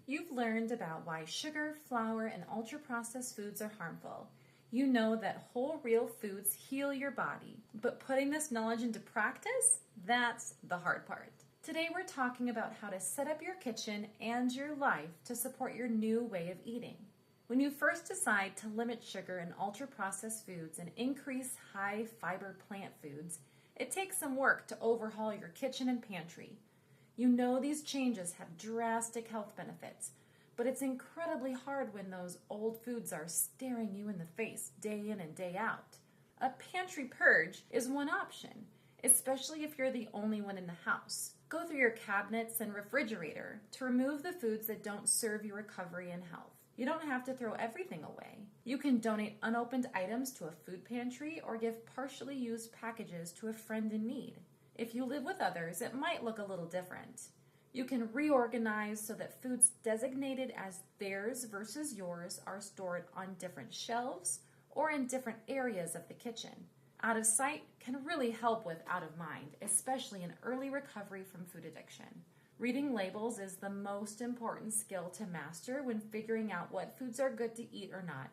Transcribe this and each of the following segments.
You've learned about why sugar, flour, and ultra-processed foods are harmful. You know that whole, real foods heal your body, but putting this knowledge into practice, that's the hard part. Today we're talking about how to set up your kitchen and your life to support your new way of eating. When you first decide to limit sugar and ultra-processed foods and increase high-fiber plant foods, it takes some work to overhaul your kitchen and pantry. You know these changes have drastic health benefits, but it's incredibly hard when those old foods are staring you in the face day in and day out. A pantry purge is one option, especially if you're the only one in the house. Go through your cabinets and refrigerator to remove the foods that don't serve your recovery and health. You don't have to throw everything away. You can donate unopened items to a food pantry or give partially used packages to a friend in need. If you live with others, it might look a little different. You can reorganize so that foods designated as theirs versus yours are stored on different shelves or in different areas of the kitchen. Out of sight can really help with out of mind, especially in early recovery from food addiction. Reading labels is the most important skill to master when figuring out what foods are good to eat or not.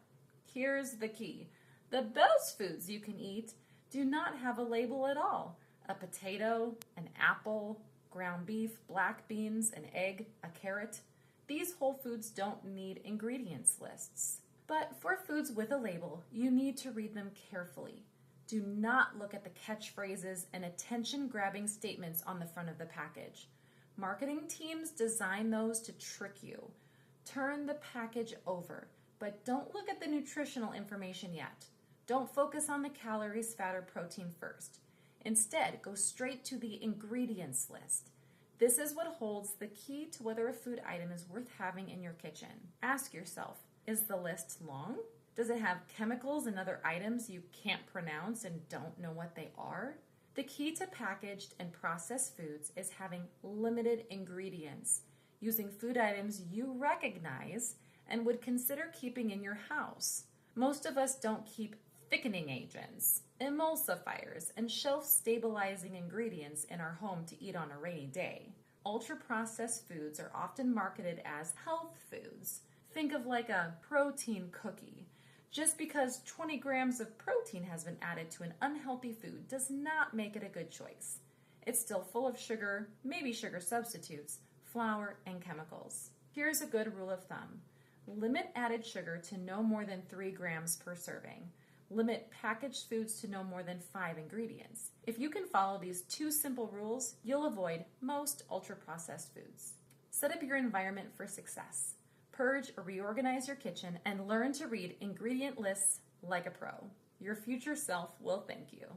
Here's the key. The best foods you can eat do not have a label at all. A potato, an apple, ground beef, black beans, an egg, a carrot. These whole foods don't need ingredients lists. But for foods with a label, you need to read them carefully. Do not look at the catchphrases and attention-grabbing statements on the front of the package. Marketing teams design those to trick you. Turn the package over, but don't look at the nutritional information yet. Don't focus on the calories, fat, or protein first. Instead, go straight to the ingredients list. This is what holds the key to whether a food item is worth having in your kitchen. Ask yourself, is the list long? Does it have chemicals and other items you can't pronounce and don't know what they are? The key to packaged and processed foods is having limited ingredients, using food items you recognize and would consider keeping in your house. Most of us don't keep thickening agents, emulsifiers, and shelf-stabilizing ingredients in our home to eat on a rainy day. Ultra-processed foods are often marketed as health foods. Think of like a protein cookie. Just because 20 grams of protein has been added to an unhealthy food does not make it a good choice. It's still full of sugar, maybe sugar substitutes, flour, and chemicals. Here's a good rule of thumb. Limit added sugar to no more than 3 grams per serving. Limit packaged foods to no more than 5 ingredients. If you can follow these 2 simple rules, you'll avoid most ultra-processed foods. Set up your environment for success. Purge or reorganize your kitchen and learn to read ingredient lists like a pro. Your future self will thank you.